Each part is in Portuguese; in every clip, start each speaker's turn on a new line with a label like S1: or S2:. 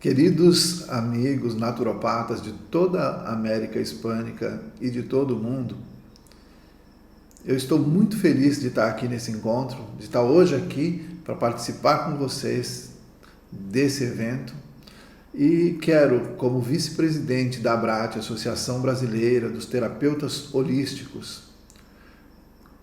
S1: Queridos amigos naturopatas de toda a América Hispânica e de todo o mundo, eu estou muito feliz de estar aqui nesse encontro, de estar hoje aqui para participar com vocês desse evento e quero, como vice-presidente da ABRAT, Associação Brasileira dos Terapeutas Holísticos,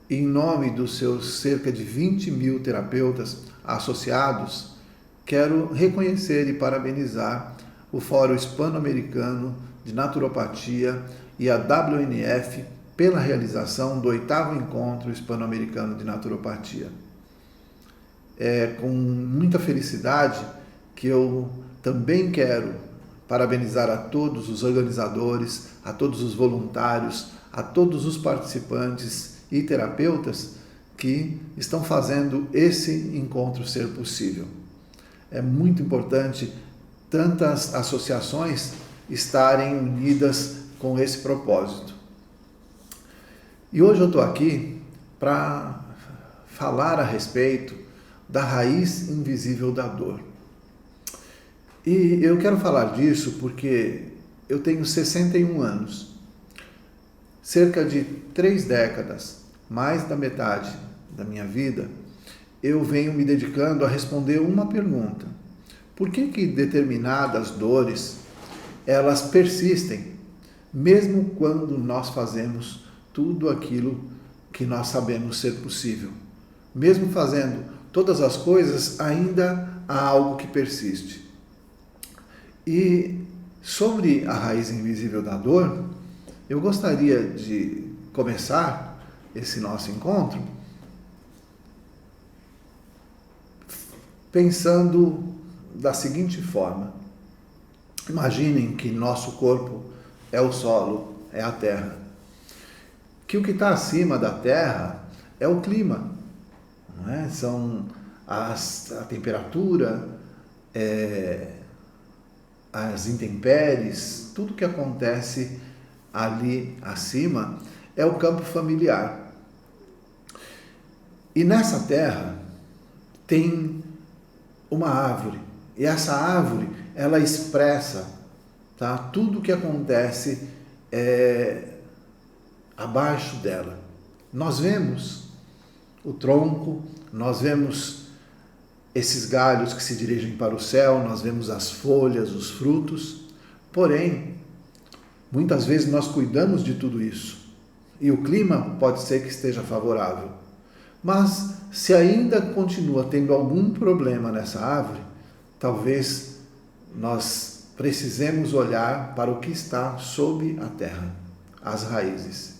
S1: em nome dos seus cerca de 20 mil terapeutas associados, quero reconhecer e parabenizar o Fórum Hispano-Americano de Naturopatia e a WNF pela realização do 8º Encontro Hispano-Americano de Naturopatia. É com muita felicidade que eu também quero parabenizar a todos os organizadores, a todos os voluntários, a todos os participantes e terapeutas que estão fazendo esse encontro ser possível. É muito importante tantas associações estarem unidas com esse propósito. E hoje eu estou aqui para falar a respeito da raiz invisível da dor. E eu quero falar disso porque eu tenho 61 anos, cerca de 3 décadas, mais da metade da minha vida, eu venho me dedicando a responder uma pergunta. Por que determinadas dores, elas persistem, mesmo quando nós fazemos tudo aquilo que nós sabemos ser possível? Mesmo fazendo todas as coisas, ainda há algo que persiste. E sobre a raiz invisível da dor, eu gostaria de começar esse nosso encontro pensando da seguinte forma. Imaginem que nosso corpo é o solo, é a terra. Que o que está acima da terra é o clima, não é? São a temperatura, as intempéries, tudo que acontece ali acima é o campo familiar. E nessa terra tem uma árvore, e essa árvore, ela expressa, tá, tudo o que acontece abaixo dela. Nós vemos o tronco, nós vemos esses galhos que se dirigem para o céu, nós vemos as folhas, os frutos, porém, muitas vezes nós cuidamos de tudo isso, e o clima pode ser que esteja favorável. Mas se ainda continua tendo algum problema nessa árvore, talvez nós precisemos olhar para o que está sob a terra, as raízes.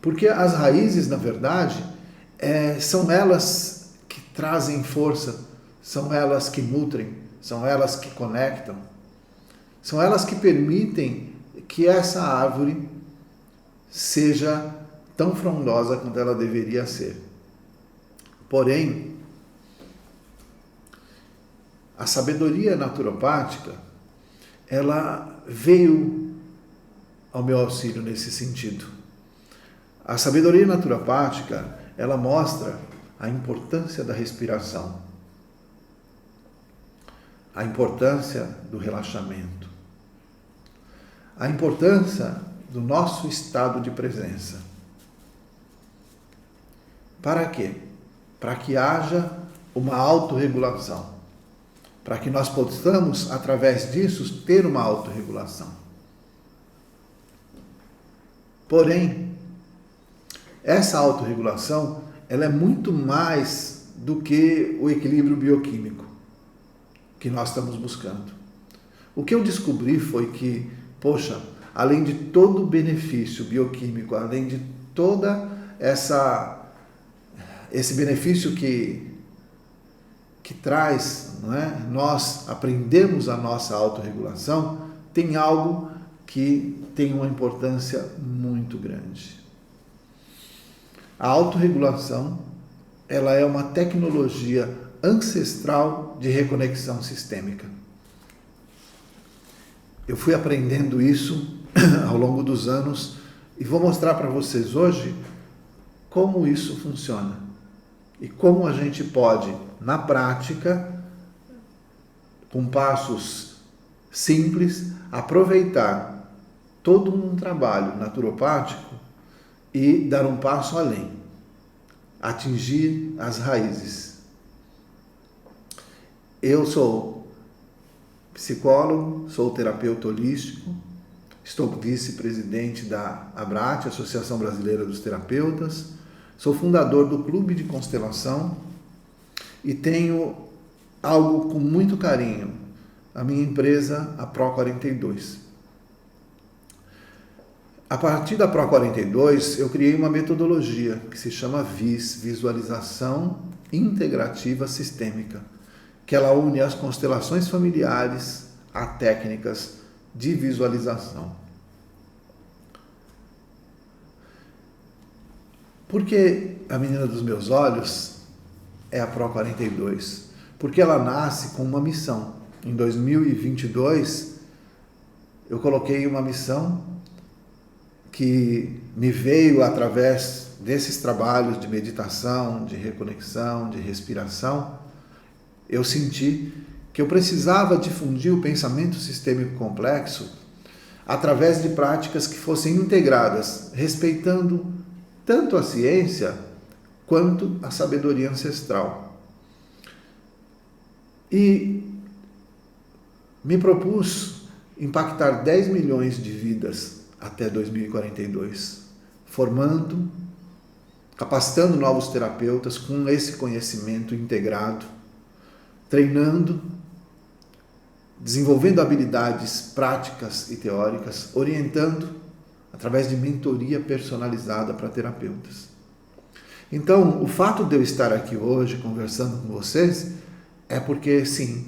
S1: Porque as raízes, na verdade, são elas que trazem força, são elas que nutrem, são elas que conectam, são elas que permitem que essa árvore seja tão frondosa quanto ela deveria ser. Porém, a sabedoria naturopática, ela veio ao meu auxílio nesse sentido. A sabedoria naturopática, ela mostra a importância da respiração, a importância do relaxamento, a importância do nosso estado de presença. Para quê? Para que haja uma autorregulação, para que nós possamos, através disso, ter uma autorregulação. Porém, essa autorregulação, ela é muito mais do que o equilíbrio bioquímico que nós estamos buscando. O que eu descobri foi que, além de todo o benefício bioquímico, além de toda esse benefício que traz, não é? Nós aprendemos a nossa autorregulação, tem algo que tem uma importância muito grande. A autorregulação, ela é uma tecnologia ancestral de reconexão sistêmica. Eu fui aprendendo isso ao longo dos anos e vou mostrar para vocês hoje como isso funciona e como a gente pode, na prática, com passos simples, aproveitar todo um trabalho naturopático e dar um passo além, atingir as raízes. Eu sou psicólogo, sou terapeuta holístico, estou vice-presidente da ABRAT, Associação Brasileira dos Terapeutas, sou fundador do Clube de Constelação e tenho algo com muito carinho, a minha empresa, a Pro42. A partir da Pro42, eu criei uma metodologia que se chama VIS, Visualização Integrativa Sistêmica, que ela une as constelações familiares a técnicas de visualização. Por que a menina dos meus olhos é a Pro42? Porque ela nasce com uma missão. Em 2022, eu coloquei uma missão que me veio através desses trabalhos de meditação, de reconexão, de respiração. Eu senti que eu precisava difundir o pensamento sistêmico complexo através de práticas que fossem integradas, respeitando tanto a ciência quanto a sabedoria ancestral. E me propus impactar 10 milhões de vidas até 2042, formando, capacitando novos terapeutas com esse conhecimento integrado, treinando, desenvolvendo habilidades práticas e teóricas, orientando através de mentoria personalizada para terapeutas. Então, o fato de eu estar aqui hoje conversando com vocês é porque, sim,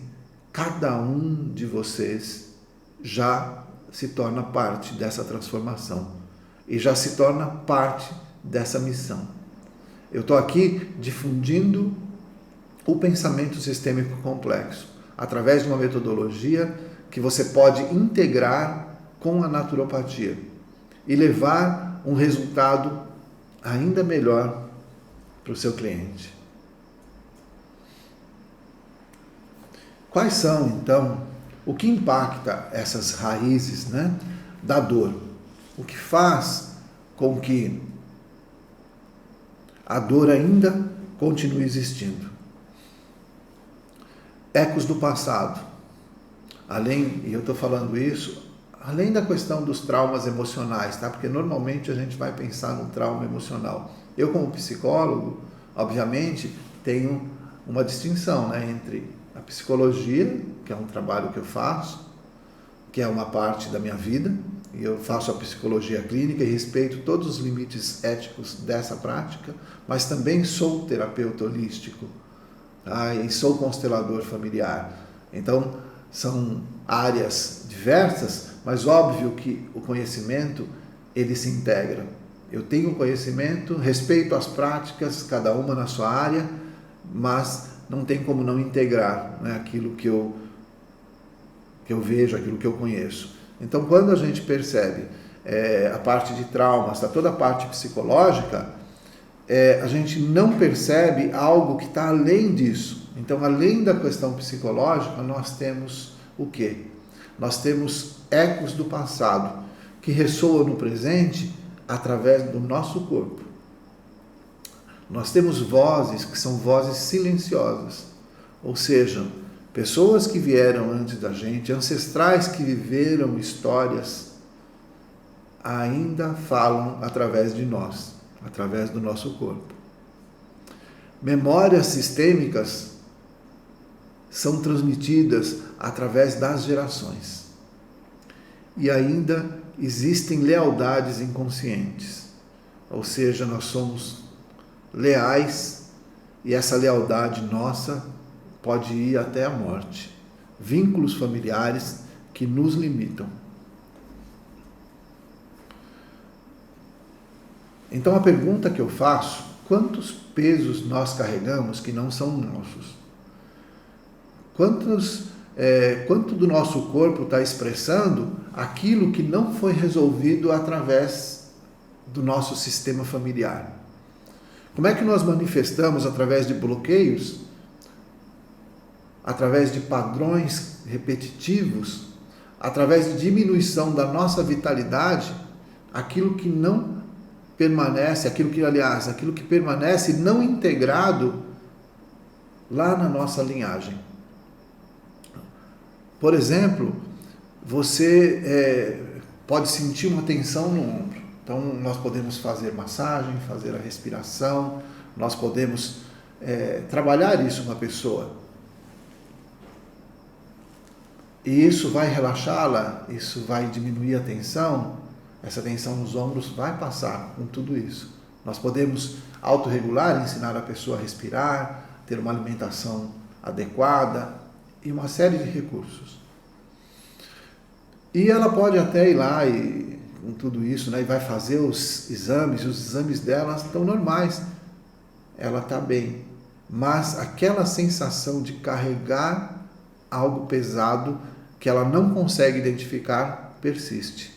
S1: cada um de vocês já se torna parte dessa transformação e já se torna parte dessa missão. Eu estou aqui difundindo o pensamento sistêmico complexo através de uma metodologia que você pode integrar com a naturopatia e levar um resultado ainda melhor para o seu cliente. Quais são, então, o que impacta essas raízes, da dor? O que faz com que a dor ainda continue existindo? Ecos do passado. E eu estou falando isso, além da questão dos traumas emocionais, tá? Porque normalmente a gente vai pensar no trauma emocional. Eu, como psicólogo, obviamente, tenho uma distinção, entre a psicologia, que é um trabalho que eu faço, que é uma parte da minha vida, e eu faço a psicologia clínica e respeito todos os limites éticos dessa prática, mas também sou terapeuta holístico, e sou constelador familiar. Então, são áreas diversas, mas óbvio que o conhecimento, ele se integra. Eu tenho conhecimento, respeito as práticas, cada uma na sua área, mas não tem como não integrar aquilo que eu vejo, aquilo que eu conheço. Então, quando a gente percebe a parte de traumas, toda a parte psicológica, a gente não percebe algo que está além disso. Então, além da questão psicológica, nós temos o quê? Nós temos ecos do passado, que ressoam no presente através do nosso corpo. Nós temos vozes que são vozes silenciosas, ou seja, pessoas que vieram antes da gente, ancestrais que viveram histórias, ainda falam através de nós, através do nosso corpo. Memórias sistêmicas são transmitidas através das gerações. E ainda existem lealdades inconscientes, ou seja, nós somos leais e essa lealdade nossa pode ir até a morte. Vínculos familiares que nos limitam. Então a pergunta que eu faço, quantos pesos nós carregamos que não são nossos? Quanto do nosso corpo está expressando aquilo que não foi resolvido através do nosso sistema familiar? Como é que nós manifestamos através de bloqueios, através de padrões repetitivos, através de diminuição da nossa vitalidade, aquilo que não permanece, aquilo que permanece não integrado lá na nossa linhagem. Por exemplo, você pode sentir uma tensão no ombro. Então, nós podemos fazer massagem, fazer a respiração, nós podemos trabalhar isso com a pessoa. E isso vai relaxá-la, isso vai diminuir a tensão, essa tensão nos ombros vai passar com tudo isso. Nós podemos autorregular, ensinar a pessoa a respirar, ter uma alimentação adequada e uma série de recursos. E ela pode até ir lá e com tudo isso, né, e vai fazer os exames dela estão normais, ela está bem, mas aquela sensação de carregar algo pesado que ela não consegue identificar persiste.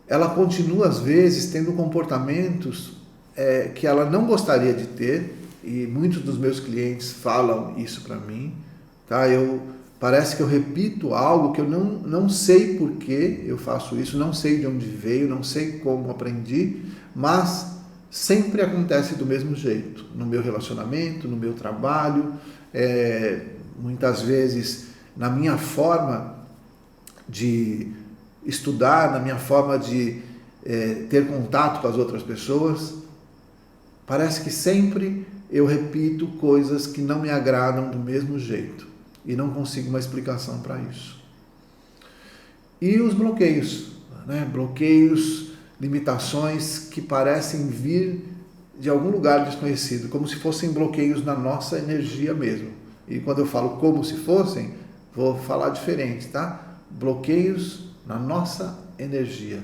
S1: Ela continua às vezes tendo comportamentos que ela não gostaria de ter, e muitos dos meus clientes falam isso para mim, tá? Parece que eu repito algo que eu não sei por que eu faço isso, não sei de onde veio, não sei como aprendi, mas sempre acontece do mesmo jeito, no meu relacionamento, no meu trabalho, muitas vezes na minha forma de estudar, na minha forma de ter contato com as outras pessoas. Parece que sempre eu repito coisas que não me agradam do mesmo jeito e não consigo uma explicação para isso. E os bloqueios, né? Bloqueios, limitações que parecem vir de algum lugar desconhecido, como se fossem bloqueios na nossa energia mesmo. E quando eu falo como se fossem, vou falar diferente, tá? Bloqueios na nossa energia,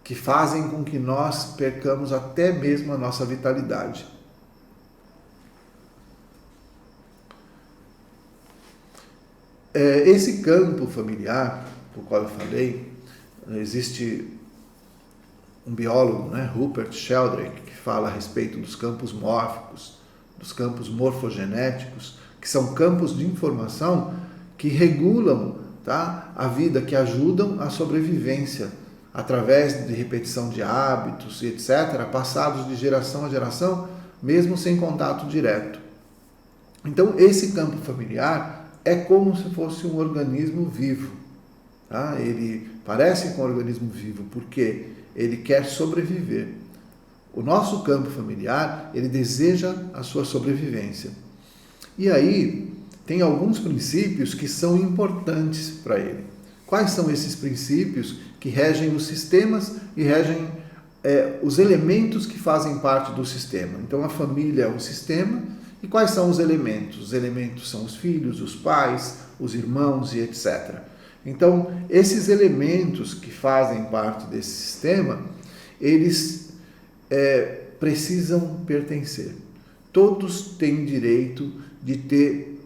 S1: que fazem com que nós percamos até mesmo a nossa vitalidade. Esse campo familiar, do qual eu falei, existe um biólogo, né, Rupert Sheldrake, que fala a respeito dos campos mórficos, dos campos morfogenéticos, que são campos de informação que regulam, tá, a vida, que ajudam a sobrevivência, através de repetição de hábitos e etc., passados de geração a geração, mesmo sem contato direto. Então, esse campo familiar é como se fosse um organismo vivo. Tá? Ele parece com um organismo vivo porque ele quer sobreviver. O nosso campo familiar, ele deseja a sua sobrevivência. E aí, tem alguns princípios que são importantes para ele. Quais são esses princípios que regem os sistemas e regem os elementos que fazem parte do sistema? Então, a família é um sistema. E quais são os elementos? Os elementos são os filhos, os pais, os irmãos e etc. Então, esses elementos que fazem parte desse sistema, eles precisam pertencer. Todos têm direito de ter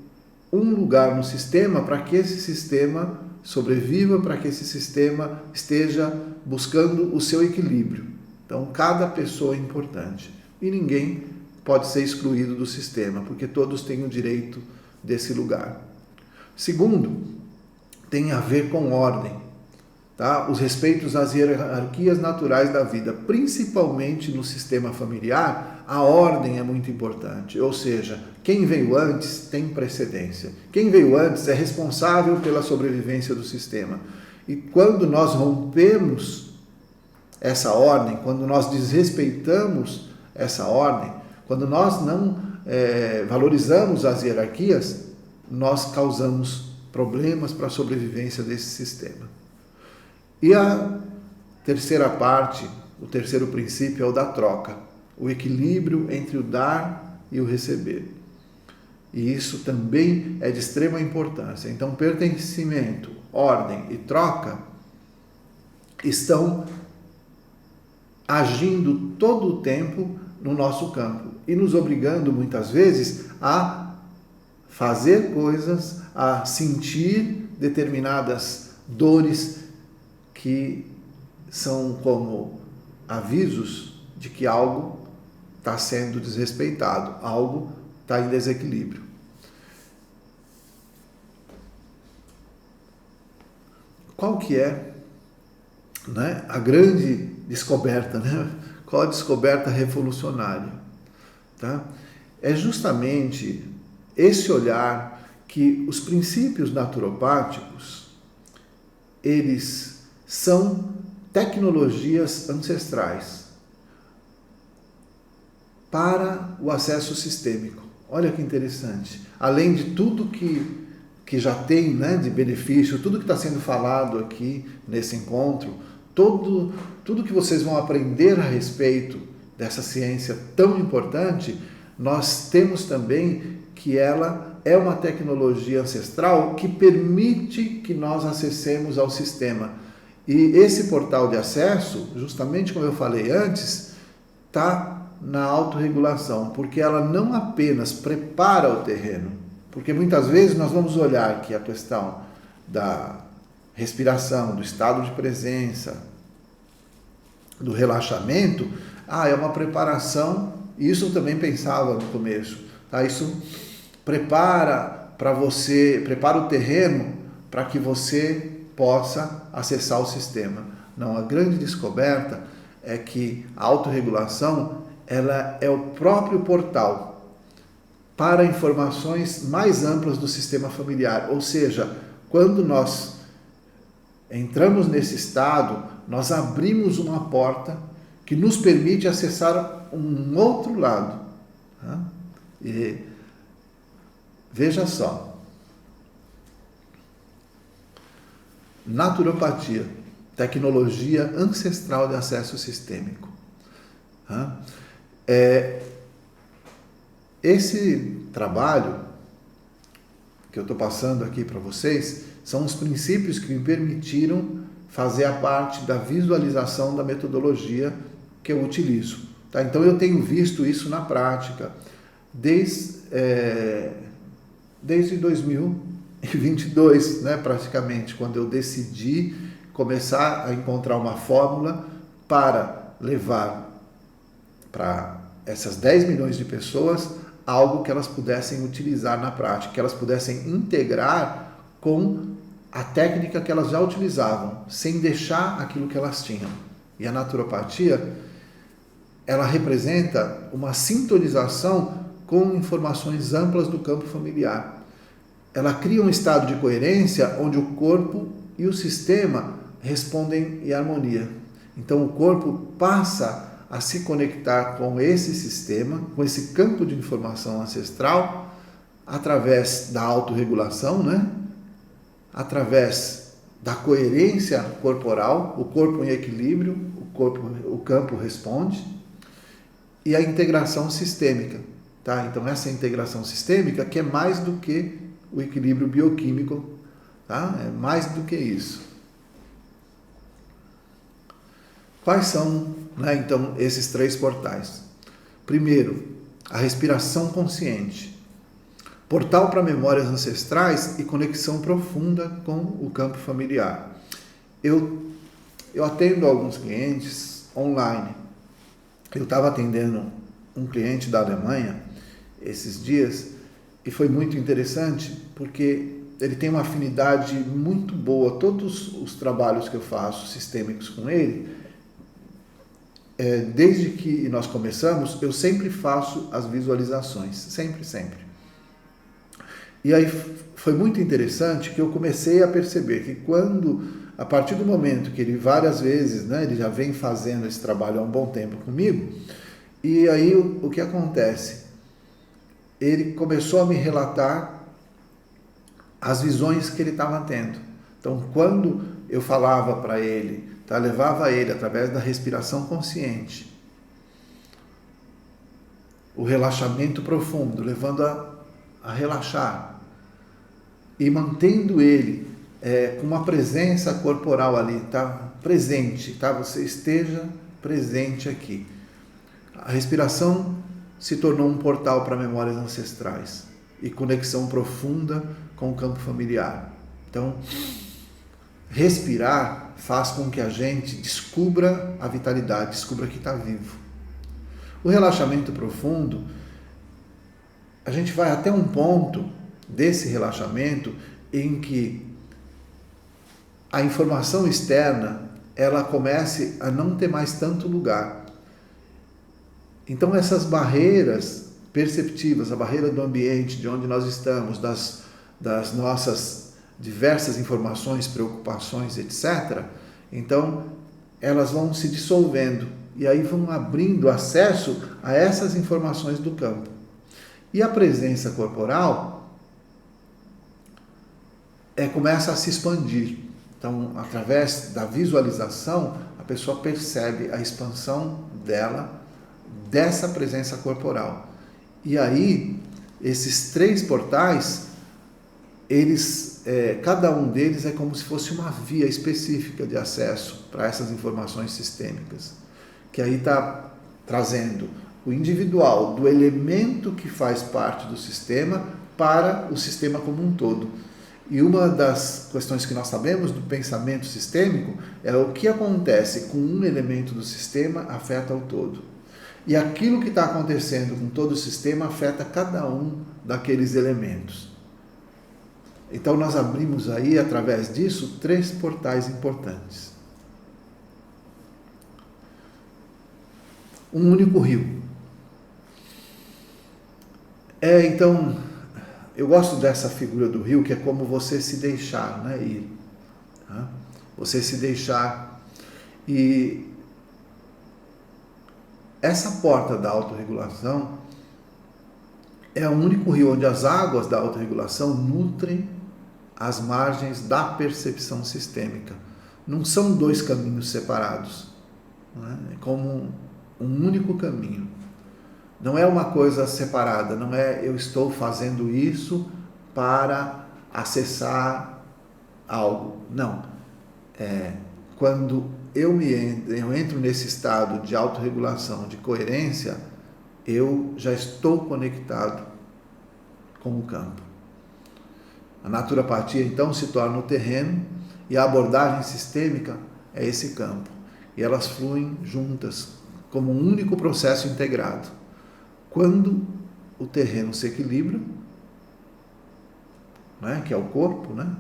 S1: um lugar no sistema para que esse sistema sobreviva, para que esse sistema esteja buscando o seu equilíbrio. Então, cada pessoa é importante e ninguém pode ser excluído do sistema, porque todos têm o direito desse lugar. Segundo, tem a ver com ordem, tá? Os respeitos às hierarquias naturais da vida, principalmente no sistema familiar, a ordem é muito importante, ou seja, quem veio antes tem precedência. Quem veio antes é responsável pela sobrevivência do sistema. E quando nós rompemos essa ordem, quando nós desrespeitamos essa ordem, quando nós não valorizamos as hierarquias, nós causamos problemas para a sobrevivência desse sistema. E a terceira parte, o terceiro princípio é o da troca, o equilíbrio entre o dar e o receber. E isso também é de extrema importância. Então, pertencimento, ordem e troca estão agindo todo o tempo no nosso campo e nos obrigando muitas vezes a fazer coisas, a sentir determinadas dores que são como avisos de que algo está sendo desrespeitado, algo está em desequilíbrio. qual que é, né, a grande descoberta, né? Qual a descoberta revolucionária? Tá? É justamente esse olhar que os princípios naturopáticos, eles são tecnologias ancestrais para o acesso sistêmico. Olha que interessante. Além de tudo que já tem, né, de benefício, tudo que está sendo falado aqui nesse encontro, tudo que vocês vão aprender a respeito dessa ciência tão importante, nós temos também que ela é uma tecnologia ancestral que permite que nós acessemos ao sistema. E esse portal de acesso, justamente como eu falei antes, está na autorregulação, porque ela não apenas prepara o terreno, porque muitas vezes nós vamos olhar que a questão da respiração, do estado de presença, do relaxamento, é uma preparação, e isso eu também pensava no começo, tá? Isso prepara o terreno para que você possa acessar o sistema. Não, a grande descoberta é que a autorregulação, ela é o próprio portal para informações mais amplas do sistema familiar, ou seja, quando nós entramos nesse estado, nós abrimos uma porta que nos permite acessar um outro lado. E veja só, naturopatia, tecnologia ancestral de acesso sistêmico. Esse trabalho que eu estou passando aqui para vocês são os princípios que me permitiram fazer a parte da visualização da metodologia que eu utilizo. Tá? Então eu tenho visto isso na prática desde 2022, né, praticamente, quando eu decidi começar a encontrar uma fórmula para levar para essas 10 milhões de pessoas algo que elas pudessem utilizar na prática, que elas pudessem integrar com a técnica que elas já utilizavam, sem deixar aquilo que elas tinham. E a naturopatia, ela representa uma sintonização com informações amplas do campo familiar. Ela cria um estado de coerência onde o corpo e o sistema respondem em harmonia. Então o corpo passa a se conectar com esse sistema, com esse campo de informação ancestral, através da autorregulação, né? Através da coerência corporal, o corpo em equilíbrio, o campo responde, e a integração sistêmica. Tá? Então essa integração sistêmica que é mais do que o equilíbrio bioquímico, tá? É mais do que isso. Quais são, né, então, esses 3 portais? Primeiro, a respiração consciente, portal para memórias ancestrais e conexão profunda com o campo familiar. Eu atendo alguns clientes online. Eu estava atendendo um cliente da Alemanha esses dias e foi muito interessante porque ele tem uma afinidade muito boa. Todos os trabalhos que eu faço sistêmicos com ele, desde que nós começamos, eu sempre faço as visualizações, sempre. E aí foi muito interessante que eu comecei a perceber que a partir do momento que ele várias vezes, né, ele já vem fazendo esse trabalho há um bom tempo comigo, e aí o que acontece? Ele começou a me relatar as visões que ele estava tendo. Então, quando eu falava para ele, tá, levava ele através da respiração consciente, o relaxamento profundo, levando a relaxar e mantendo ele com uma presença corporal ali, tá, presente, tá, você esteja presente aqui. A respiração se tornou um portal para memórias ancestrais e conexão profunda com o campo familiar. Então, respirar faz com que a gente descubra a vitalidade, descubra que está vivo. O relaxamento profundo, a gente vai até um ponto desse relaxamento em que a informação externa ela comece a não ter mais tanto lugar. Então essas barreiras perceptivas, a barreira do ambiente, de onde nós estamos, das nossas diversas informações, preocupações, etc., então elas vão se dissolvendo e aí vão abrindo acesso a essas informações do campo. E a presença corporal começa a se expandir. Então, através da visualização, a pessoa percebe a expansão dela, dessa presença corporal. E aí, esses 3 portais, cada um deles é como se fosse uma via específica de acesso para essas informações sistêmicas, que aí está trazendo o individual do elemento que faz parte do sistema para o sistema como um todo. E uma das questões que nós sabemos do pensamento sistêmico é o que acontece com um elemento do sistema afeta o todo. E aquilo que está acontecendo com todo o sistema afeta cada um daqueles elementos. Então nós abrimos aí, através disso, 3 portais importantes. Um único rio. Então, eu gosto dessa figura do rio, que é como você se deixar, né, ir. Tá? Você se deixar. E essa porta da autorregulação é o único rio onde as águas da autorregulação nutrem as margens da percepção sistêmica. Não são 2 caminhos separados. Né? É como um único caminho. Não é uma coisa separada, não é eu estou fazendo isso para acessar algo. Não. Quando eu entro nesse estado de autorregulação, de coerência, eu já estou conectado com o campo. A naturopatia, então, se torna o terreno e a abordagem sistêmica é esse campo. E elas fluem juntas, como um único processo integrado. Quando o terreno se equilibra, né, que é o corpo, né,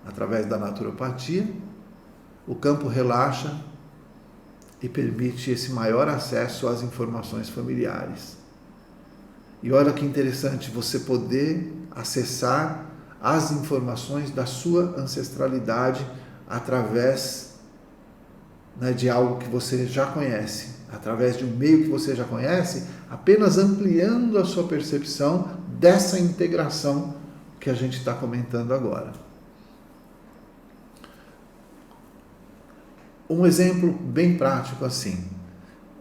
S1: através da naturopatia, o campo relaxa e permite esse maior acesso às informações familiares. E olha que interessante, você poder acessar as informações da sua ancestralidade através, né, de algo que você já conhece, através de um meio que você já conhece, apenas ampliando a sua percepção dessa integração que a gente está comentando agora. Um exemplo bem prático assim,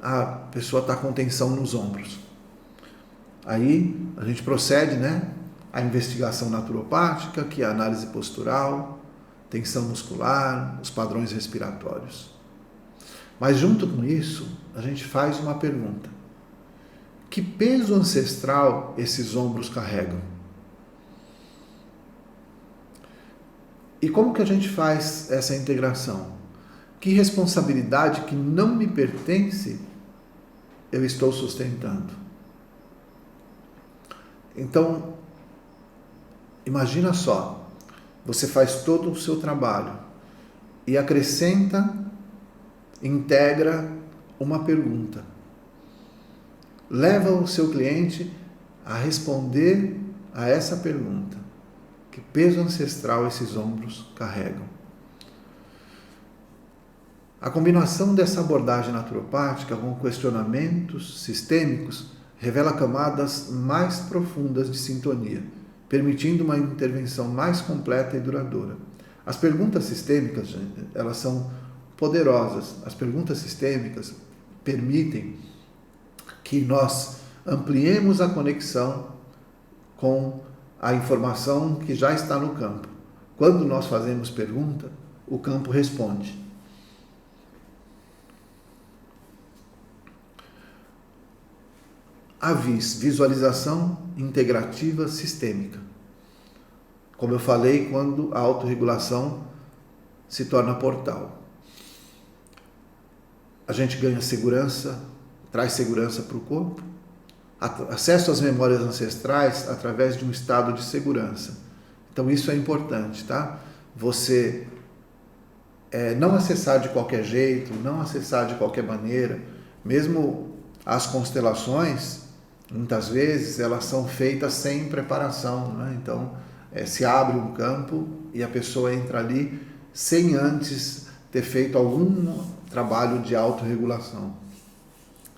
S1: a pessoa está com tensão nos ombros. Aí a gente procede, né, a investigação naturopática, que é a análise postural, tensão muscular, os padrões respiratórios. Mas junto com isso, a gente faz uma pergunta. Que peso ancestral esses ombros carregam? E como que a gente faz essa integração? Que responsabilidade que não me pertence eu estou sustentando? Então, imagina só, você faz todo o seu trabalho e acrescenta, integra uma pergunta. Leva o seu cliente a responder a essa pergunta. Que peso ancestral esses ombros carregam? A combinação dessa abordagem naturopática com questionamentos sistêmicos revela camadas mais profundas de sintonia, permitindo uma intervenção mais completa e duradoura. As perguntas sistêmicas, gente, elas são poderosas. As perguntas sistêmicas permitem que nós ampliemos a conexão com a informação que já está no campo. Quando nós fazemos pergunta, o campo responde. A visualização integrativa sistêmica. Como eu falei, quando a autorregulação se torna portal. A gente ganha segurança, traz segurança para o corpo, acesso às memórias ancestrais através de um estado de segurança. Então isso é importante, tá? Você não acessar de qualquer jeito, não acessar de qualquer maneira. Mesmo as constelações, muitas vezes, elas são feitas sem preparação, né? Então, se abre um campo e a pessoa entra ali sem antes ter feito algum trabalho de autorregulação.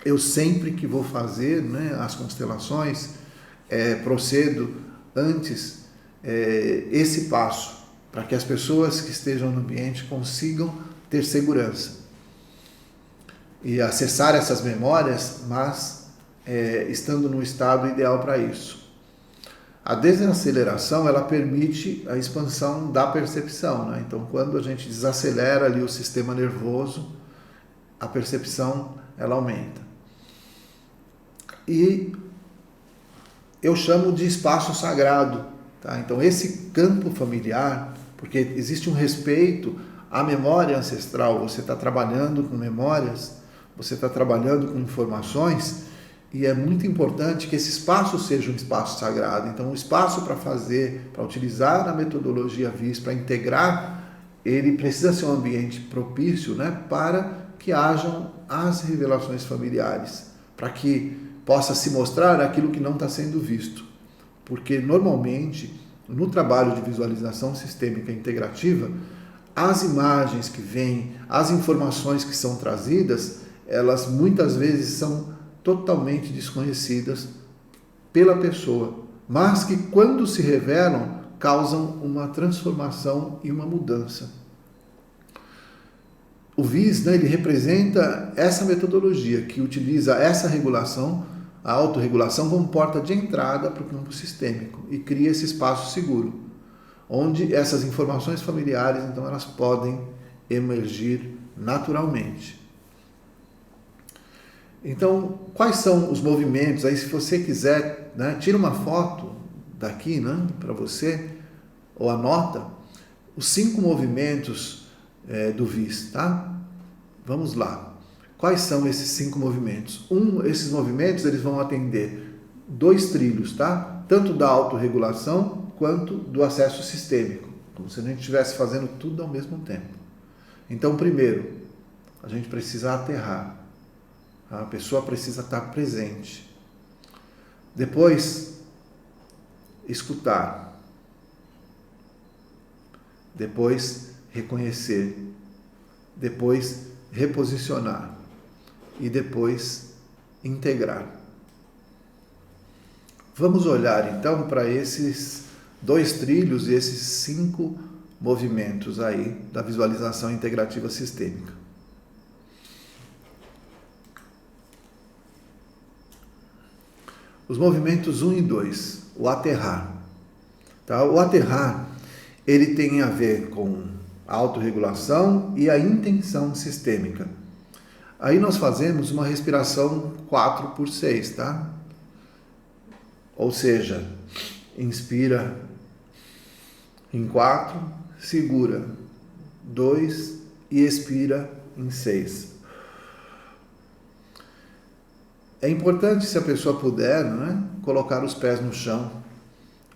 S1: Eu sempre que vou fazer, né, as constelações, procedo antes esse passo, para que as pessoas que estejam no ambiente consigam ter segurança e acessar essas memórias, mas estando no estado ideal para isso. A desaceleração, ela permite a expansão da percepção, né? Então, quando a gente desacelera ali o sistema nervoso, a percepção, ela aumenta. E eu chamo de espaço sagrado, tá? Então, esse campo familiar, porque existe um respeito à memória ancestral, você está trabalhando com memórias, você está trabalhando com informações, e é muito importante que esse espaço seja um espaço sagrado. Então, o espaço para fazer, para utilizar a metodologia VIS, para integrar, ele precisa ser um ambiente propício, né, para que hajam as revelações familiares, para que possa se mostrar aquilo que não está sendo visto. Porque, normalmente, no trabalho de visualização sistêmica integrativa, as imagens que vêm, as informações que são trazidas, elas muitas vezes são totalmente desconhecidas pela pessoa, mas que quando se revelam, causam uma transformação e uma mudança. O VIS, né, ele representa essa metodologia que utiliza essa regulação, a autorregulação, como porta de entrada para o campo sistêmico e cria esse espaço seguro, onde essas informações familiares, então, elas podem emergir naturalmente. Então, quais são os movimentos? Aí, se você quiser, né, tira uma foto daqui, né, para você, ou anota os 5 movimentos do VIS, tá? Vamos lá. Quais são esses 5 movimentos? Esses movimentos, eles vão atender 2 trilhos, tá? Tanto da autorregulação quanto do acesso sistêmico, como se a gente estivesse fazendo tudo ao mesmo tempo. Então, primeiro, a gente precisa aterrar. A pessoa precisa estar presente. Depois, escutar. Depois, reconhecer. Depois, reposicionar. E depois, integrar. Vamos olhar então para esses 2 trilhos e esses 5 movimentos aí da visualização integrativa sistêmica. Os movimentos 1 e 2, o aterrar. Tá? O aterrar, ele tem a ver com a autorregulação e a intenção sistêmica. Aí nós fazemos uma respiração 4x6, tá? Ou seja, inspira em 4, segura 2 e expira em 6. É importante, se a pessoa puder, né, colocar os pés no chão.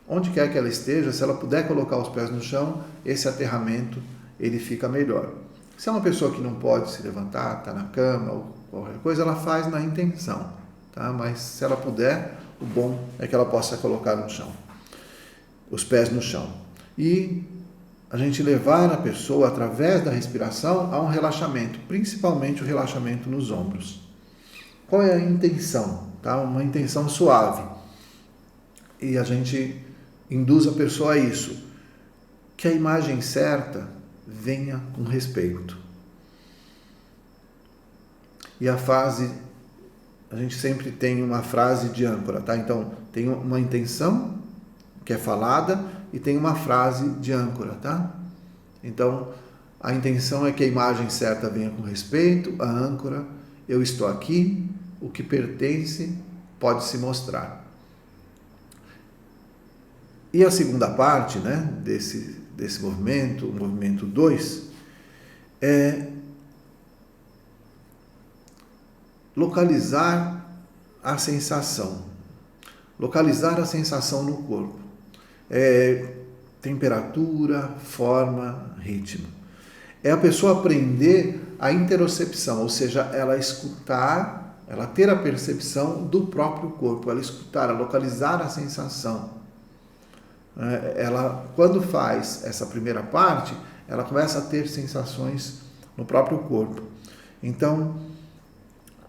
S1: Onde quer que ela esteja, se ela puder colocar os pés no chão, esse aterramento ele fica melhor. Se é uma pessoa que não pode se levantar, está na cama ou qualquer coisa, ela faz na intenção, tá? Mas se ela puder, o bom é que ela possa colocar no chão, os pés no chão. E a gente levar a pessoa, através da respiração, a um relaxamento, principalmente o relaxamento nos ombros. Qual é a intenção? Tá? Uma intenção suave. E a gente induz a pessoa a isso. Que a imagem certa venha com respeito. E a gente sempre tem uma frase de âncora, tá? Então, tem uma intenção que é falada e tem uma frase de âncora, tá? Então, a intenção é que a imagem certa venha com respeito, a âncora, eu estou aqui, o que pertence pode se mostrar. E a segunda parte, né, desse movimento, o movimento 2, é localizar a sensação. Localizar a sensação no corpo. Temperatura, forma, ritmo. é a pessoa aprender a interocepção, ou seja, ela escutar, ela ter a percepção do próprio corpo, ela escutar, ela localizar a sensação. Ela, quando faz essa primeira parte, ela começa a ter sensações no próprio corpo. Então,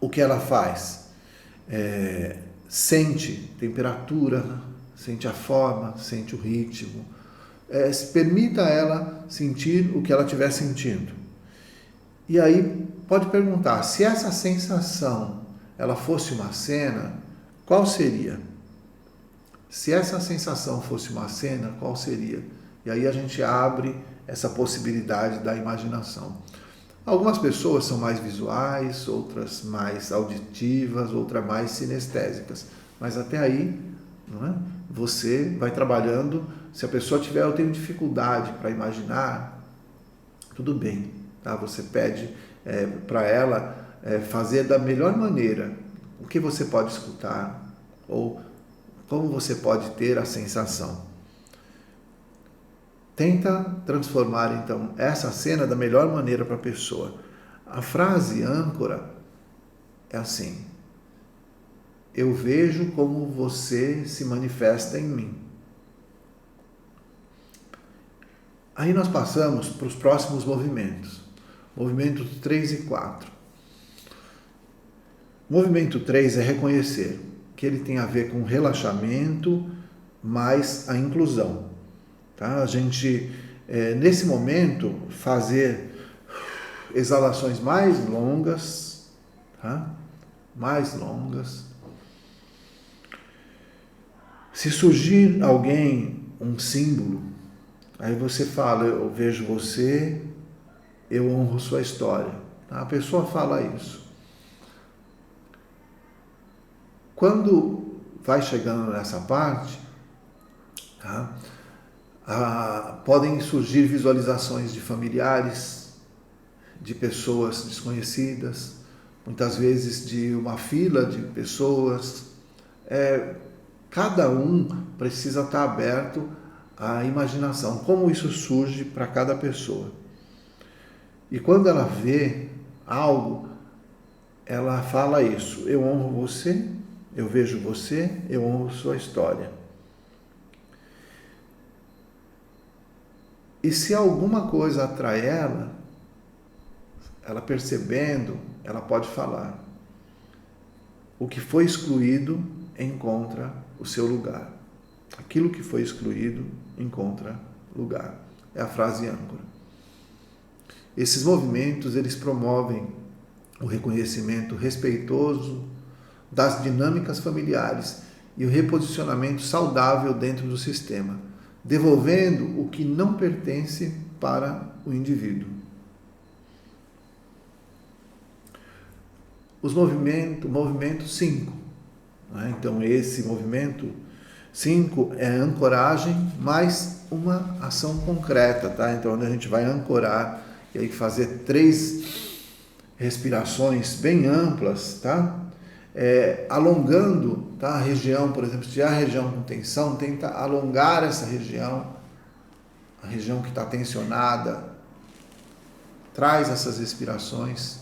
S1: o que ela faz? Sente temperatura, sente a forma, sente o ritmo. Permita a ela sentir o que ela estiver sentindo. E aí pode perguntar, se essa sensação ela fosse uma cena, qual seria? Se essa sensação fosse uma cena, qual seria? E aí a gente abre essa possibilidade da imaginação. Algumas pessoas são mais visuais, outras mais auditivas, outras mais sinestésicas. Mas até aí, não é? Você vai trabalhando. Se a pessoa tiver, eu tenho dificuldade para imaginar, tudo bem. Tá? Você pede para ela fazer da melhor maneira o que você pode escutar ou como você pode ter a sensação. Tenta transformar, então, essa cena da melhor maneira para a pessoa. A frase âncora é assim: eu vejo como você se manifesta em mim. Aí nós passamos para os próximos movimentos. Movimentos 3 e 4. Movimento 3 é reconhecer, que ele tem a ver com relaxamento mais a inclusão. Tá? A gente, nesse momento, fazer exalações mais longas, tá? Mais longas. Se surgir alguém, um símbolo, aí você fala, eu vejo você, eu honro sua história. Tá? A pessoa fala isso. Quando vai chegando nessa parte, tá? Podem surgir visualizações de familiares, de pessoas desconhecidas, muitas vezes de uma fila de pessoas. Cada um precisa estar aberto à imaginação, como isso surge para cada pessoa. E quando ela vê algo, ela fala isso: eu honro você, eu vejo você, eu honro sua história. E se alguma coisa atrai ela percebendo, ela pode falar: o que foi excluído encontra o seu lugar. Aquilo que foi excluído encontra lugar. É a frase âncora. Esses movimentos, eles promovem o reconhecimento respeitoso das dinâmicas familiares e o reposicionamento saudável dentro do sistema, devolvendo o que não pertence para o indivíduo. Os movimento 5. Né? Então, esse movimento 5 é ancoragem mais uma ação concreta. Tá? Então, onde a gente vai ancorar e aí fazer 3 respirações bem amplas, tá? Alongando, tá? A região, por exemplo, se tiver a região com tensão, tenta alongar essa região, a região que está tensionada, traz essas respirações,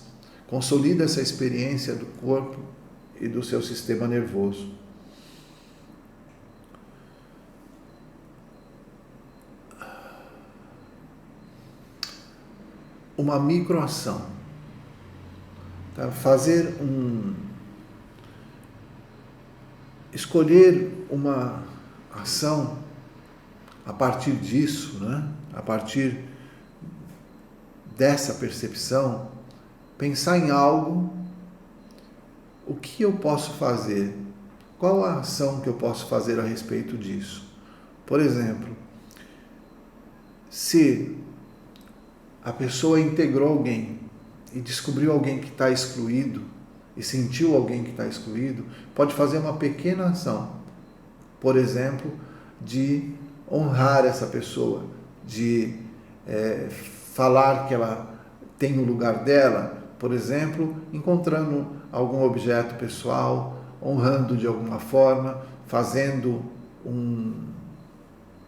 S1: consolida essa experiência do corpo e do seu sistema nervoso. Uma microação, tá? Escolher uma ação a partir disso, né? A partir dessa percepção, pensar em algo, o que eu posso fazer? Qual a ação que eu posso fazer a respeito disso? Por exemplo, se a pessoa integrou alguém e descobriu alguém que está excluído, e sentiu alguém que está excluído, pode fazer uma pequena ação, por exemplo, de honrar essa pessoa, de falar que ela tem o lugar dela, por exemplo, encontrando algum objeto pessoal, honrando de alguma forma, fazendo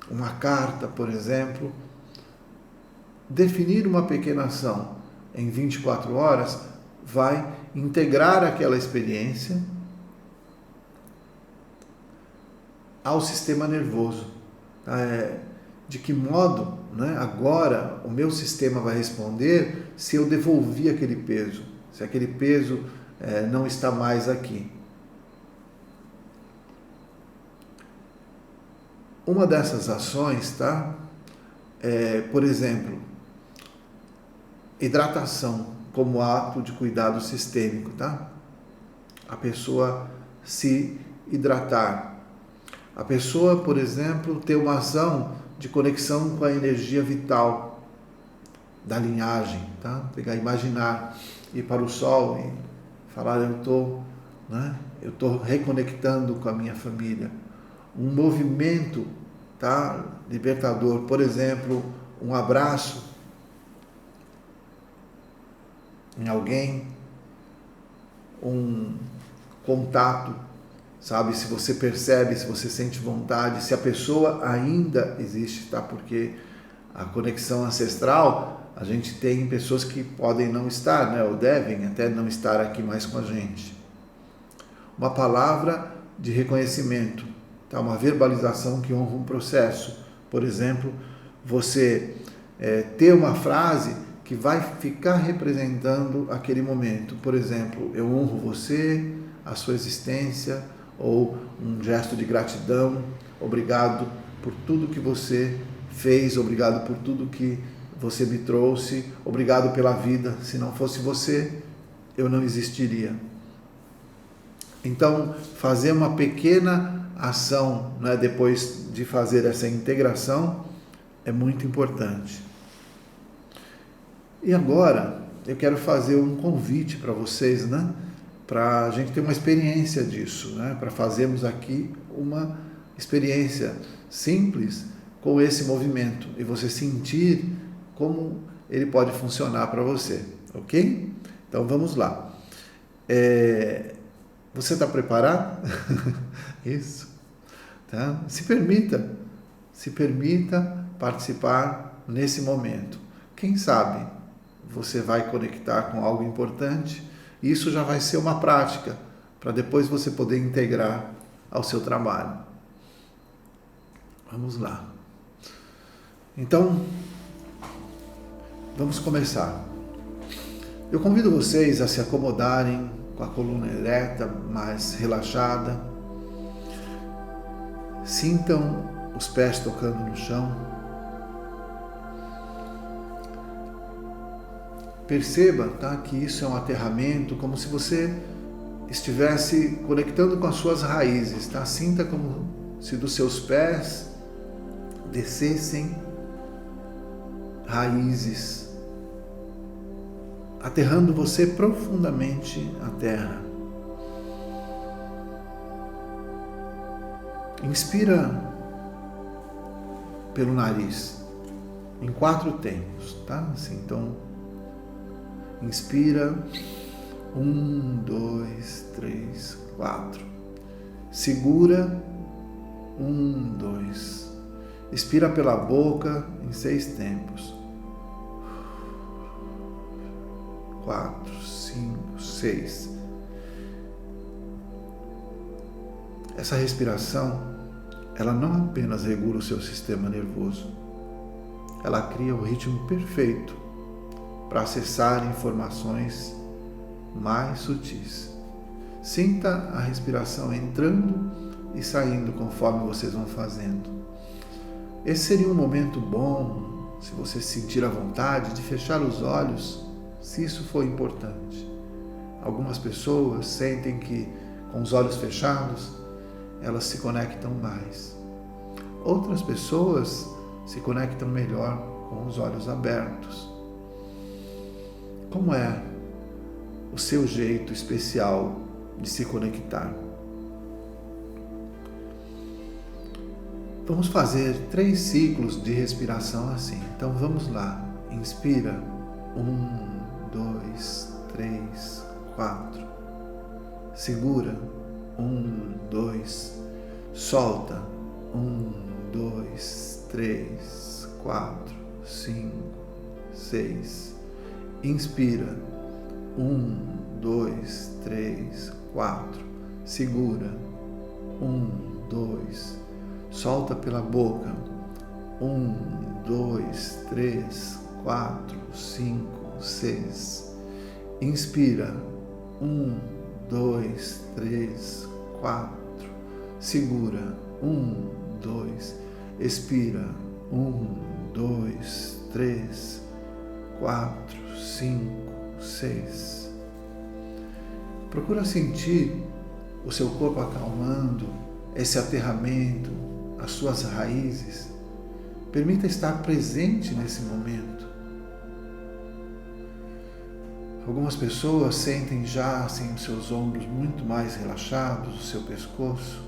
S1: uma carta, por exemplo, definir uma pequena ação em 24 horas vai integrar aquela experiência ao sistema nervoso. De que modo, né, agora o meu sistema vai responder se eu devolvi aquele peso, se aquele peso não está mais aqui. Uma dessas ações, tá? Por exemplo, hidratação como ato de cuidado sistêmico, tá? A pessoa se hidratar. A pessoa, por exemplo, ter uma ação de conexão com a energia vital da linhagem, tá? Imaginar, ir para o sol e falar, eu estou reconectando com a minha família. Um movimento, tá, libertador, por exemplo, um abraço em alguém, um contato, sabe, se você percebe, se você sente vontade, se a pessoa ainda existe, tá? Porque a conexão ancestral, a gente tem pessoas que podem não estar, né, ou devem até não estar aqui mais com a gente. Uma palavra de reconhecimento, tá? Uma verbalização que honra um processo. Por exemplo, você ter uma frase que vai ficar representando aquele momento. Por exemplo, eu honro você, a sua existência, ou um gesto de gratidão, obrigado por tudo que você fez, obrigado por tudo que você me trouxe, obrigado pela vida, se não fosse você, eu não existiria. Então, fazer uma pequena ação, né, depois de fazer essa integração, é muito importante. E agora, eu quero fazer um convite para vocês, né, para a gente ter uma experiência disso, né, para fazermos aqui uma experiência simples com esse movimento e você sentir como ele pode funcionar para você, ok? Então vamos lá. Você está preparado? Isso. Tá? Se permita participar nesse momento. Quem sabe você vai conectar com algo importante e isso já vai ser uma prática para depois você poder integrar ao seu trabalho. Vamos lá. Então, vamos começar. Eu convido vocês a se acomodarem com a coluna ereta, mais relaxada. Sintam os pés tocando no chão. Perceba, tá, que isso é um aterramento, como se você estivesse conectando com as suas raízes. Tá? Sinta como se dos seus pés descessem raízes, aterrando você profundamente à terra. Inspira pelo nariz, em 4 tempos, tá? Assim, então, inspira, 1, 2, 3, 4. Segura, 1, 2. Expira pela boca em 6 tempos. 4, 5, 6. Essa respiração, ela não apenas regula o seu sistema nervoso, ela cria o ritmo perfeito para acessar informações mais sutis. Sinta a respiração entrando e saindo conforme vocês vão fazendo. Esse seria um momento bom, se você sentir a vontade, de fechar os olhos, se isso for importante. Algumas pessoas sentem que com os olhos fechados elas se conectam mais. Outras pessoas se conectam melhor com os olhos abertos. Como é o seu jeito especial de se conectar? Vamos fazer 3 ciclos de respiração assim. Então vamos lá. Inspira. 1, 2, 3, 4. Segura. 1, 2. Solta. 1, 2, 3, 4, 5, 6. Inspira. 1, 2, 3, 4. Segura. 1, 2. Solta pela boca. 1, 2, 3, 4, 5, 6. Inspira. 1, 2, 3, 4. Segura. 1, 2. Expira. 1, 2, 3, 4, 5, 6. Procura sentir o seu corpo acalmando, esse aterramento, as suas raízes. Permita estar presente nesse momento. Algumas pessoas sentem já assim os seus ombros muito mais relaxados, o seu pescoço.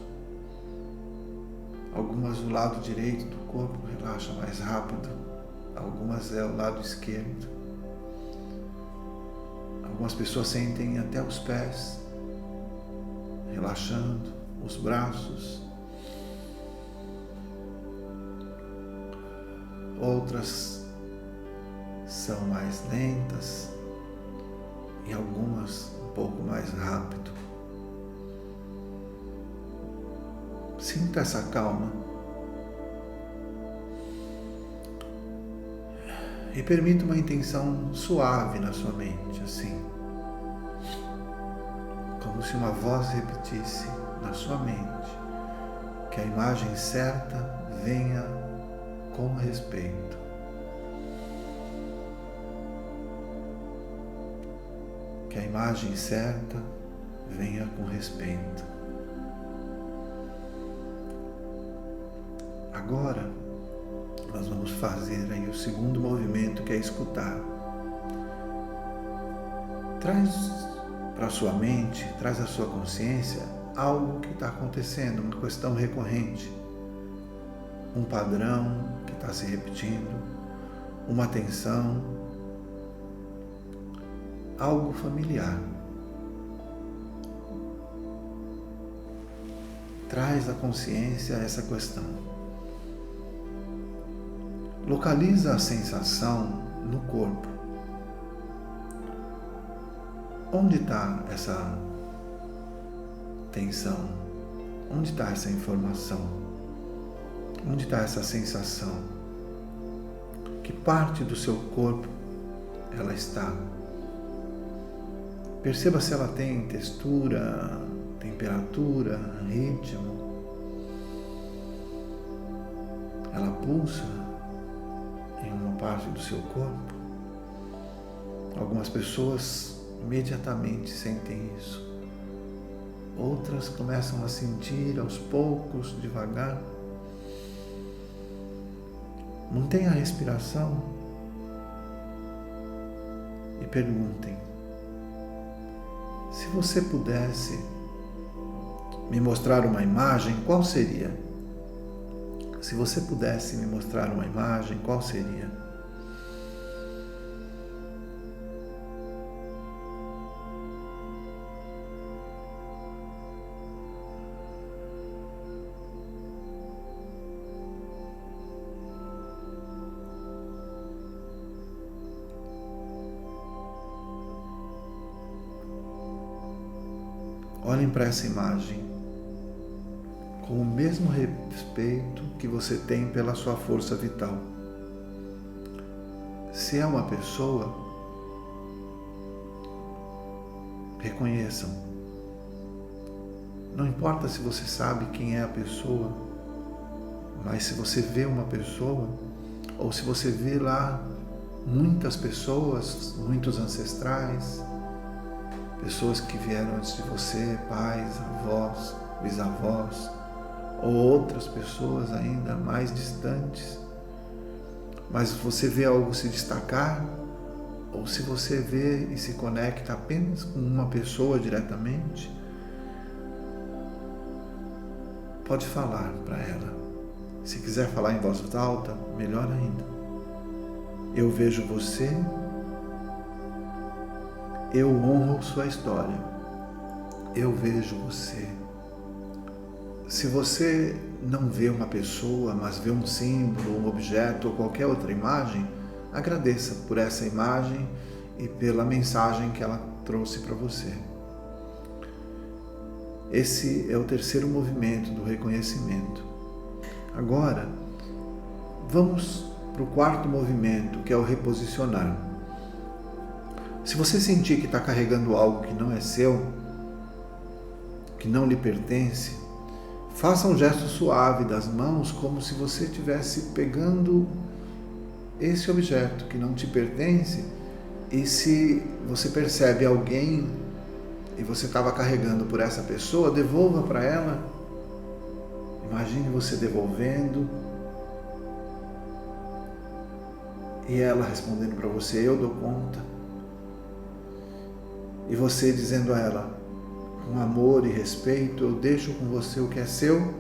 S1: Algumas do lado direito do corpo relaxa mais rápido, algumas é o lado esquerdo. Algumas pessoas sentem até os pés relaxando, os braços. Outras são mais lentas e algumas um pouco mais rápido. Sinta essa calma e permita uma intenção suave na sua mente, assim, como se uma voz repetisse na sua mente que a imagem certa venha com respeito. Que a imagem certa venha com respeito. Agora, nós vamos fazer aí o segundo movimento, que é escutar. Traz para a sua mente, traz à sua consciência algo que está acontecendo, uma questão recorrente, um padrão que está se repetindo, uma tensão, algo familiar. Traz à consciência essa questão. Localiza a sensação no corpo. Onde está essa tensão? Onde está essa informação? Onde está essa sensação? Que parte do seu corpo ela está? Perceba se ela tem textura, temperatura, ritmo. Ela pulsa em uma parte do seu corpo. Algumas pessoas imediatamente sentem isso. Outras começam a sentir aos poucos, devagar. Mantenha a respiração e perguntem: se você pudesse me mostrar uma imagem, qual seria? Se você pudesse me mostrar uma imagem, qual seria? Olhem para essa imagem com o mesmo respeito que você tem pela sua força vital. Se é uma pessoa, reconheçam. Não importa se você sabe quem é a pessoa, mas se você vê uma pessoa, ou se você vê lá muitas pessoas, muitos ancestrais, pessoas que vieram antes de você, pais, avós, bisavós, ou outras pessoas ainda mais distantes, mas você vê algo se destacar, ou se você vê e se conecta apenas com uma pessoa diretamente, pode falar para ela. Se quiser falar em voz alta, melhor ainda. Eu vejo você, eu honro sua história, eu vejo você. Se você não vê uma pessoa, mas vê um símbolo, um objeto ou qualquer outra imagem, agradeça por essa imagem e pela mensagem que ela trouxe para você. Esse é o terceiro movimento do reconhecimento. Agora, vamos para o quarto movimento, que é o reposicionar. Se você sentir que está carregando algo que não é seu, que não lhe pertence, faça um gesto suave das mãos, como se você estivesse pegando esse objeto que não te pertence, e se você percebe alguém e você estava carregando por essa pessoa, devolva para ela. Imagine você devolvendo e ela respondendo para você: eu dou conta. E você dizendo a ela, com amor e respeito: eu deixo com você o que é seu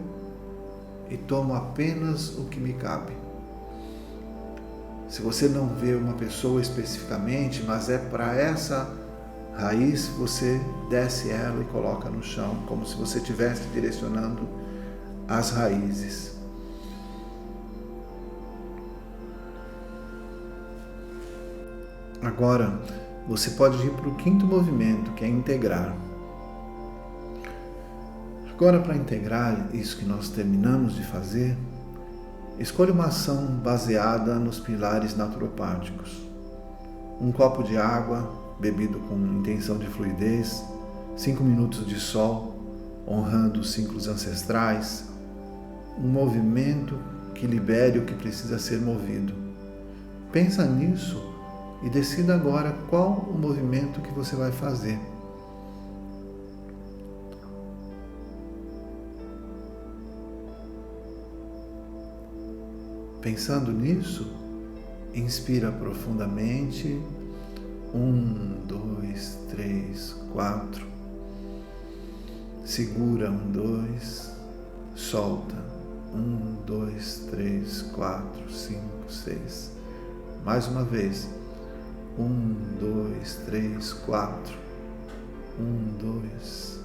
S1: e tomo apenas o que me cabe. Se você não vê uma pessoa especificamente, mas é para essa raiz, você desce ela e coloca no chão, como se você estivesse direcionando as raízes. Agora, você pode ir para o quinto movimento, que é integrar. Agora, para integrar isso que nós terminamos de fazer, escolha uma ação baseada nos pilares naturopáticos. Um copo de água, bebido com intenção de fluidez, 5 minutos de sol, honrando os ciclos ancestrais, um movimento que libere o que precisa ser movido. Pensa nisso e decida agora qual o movimento que você vai fazer. Pensando nisso, inspira profundamente. 1, 2, 3, 4. Segura. 1, 2. Solta. 1, 2, 3, 4, 5, 6. Mais uma vez. 1, 2, 3, 4. 1, 2.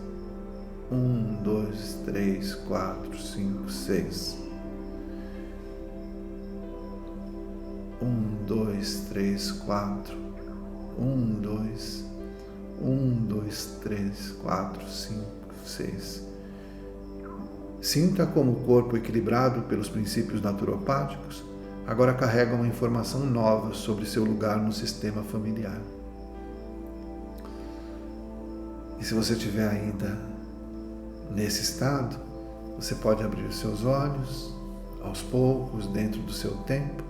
S1: 1, 2, 3, 4, 5, 6. 1, 2, 3, 4. 1, 2. 1, 2, 3, 4, 5, 6. Sinta como o corpo equilibrado pelos princípios naturopáticos agora carrega uma informação nova sobre seu lugar no sistema familiar. E se você estiver ainda nesse estado, você pode abrir os seus olhos aos poucos, dentro do seu tempo.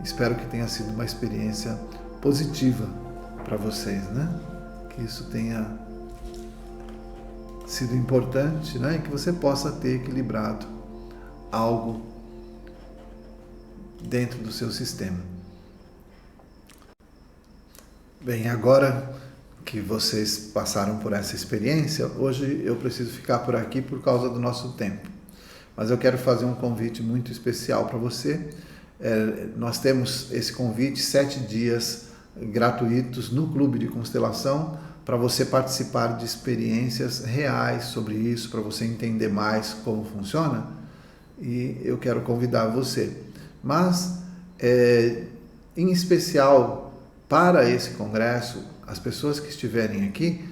S1: Espero que tenha sido uma experiência positiva para vocês, né? Que isso tenha sido importante, né? E que você possa ter equilibrado algo dentro do seu sistema. Bem, agora que vocês passaram por essa experiência, hoje eu preciso ficar por aqui por causa do nosso tempo. Mas eu quero fazer um convite muito especial para você. Nós temos esse convite, 7 dias gratuitos no Clube de Constelação, para você participar de experiências reais sobre isso, para você entender mais como funciona, e eu quero convidar você. Mas, em especial para esse congresso, as pessoas que estiverem aqui,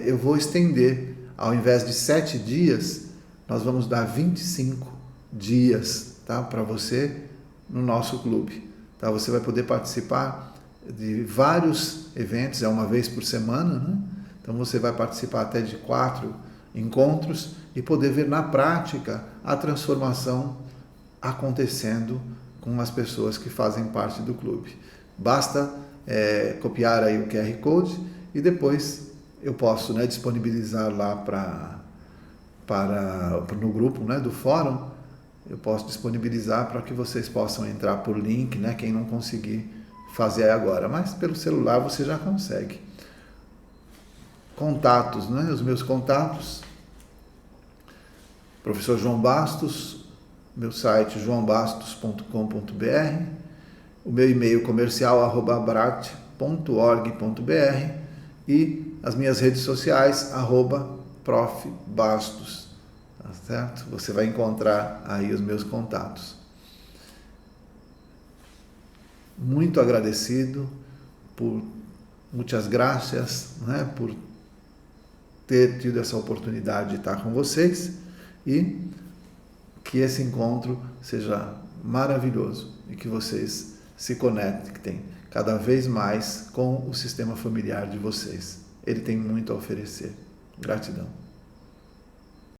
S1: eu vou estender, ao invés de 7 dias, nós vamos dar 25 dias, tá, para você no nosso clube. Tá? Você vai poder participar de vários eventos, uma vez por semana, né? Então você vai participar até de 4 encontros e poder ver na prática a transformação acontecendo com as pessoas que fazem parte do clube. Basta copiar aí o QR Code e depois eu posso, né, disponibilizar lá no grupo, né, do fórum. Eu posso disponibilizar para que vocês possam entrar por link, né, quem não conseguir fazer agora, mas pelo celular você já consegue. Contatos, né, os meus contatos: Professor João Bastos, meu site joaobastos.com.br, o meu e-mail comercial @abrat.org.br e as minhas redes sociais @profbastos, tá certo? Você vai encontrar aí os meus contatos. muito agradecido por muitas graças, né, por ter tido essa oportunidade de estar com vocês e que esse encontro seja maravilhoso e que vocês se conectem cada vez mais com o sistema familiar de vocês. Ele tem muito a oferecer. Gratidão.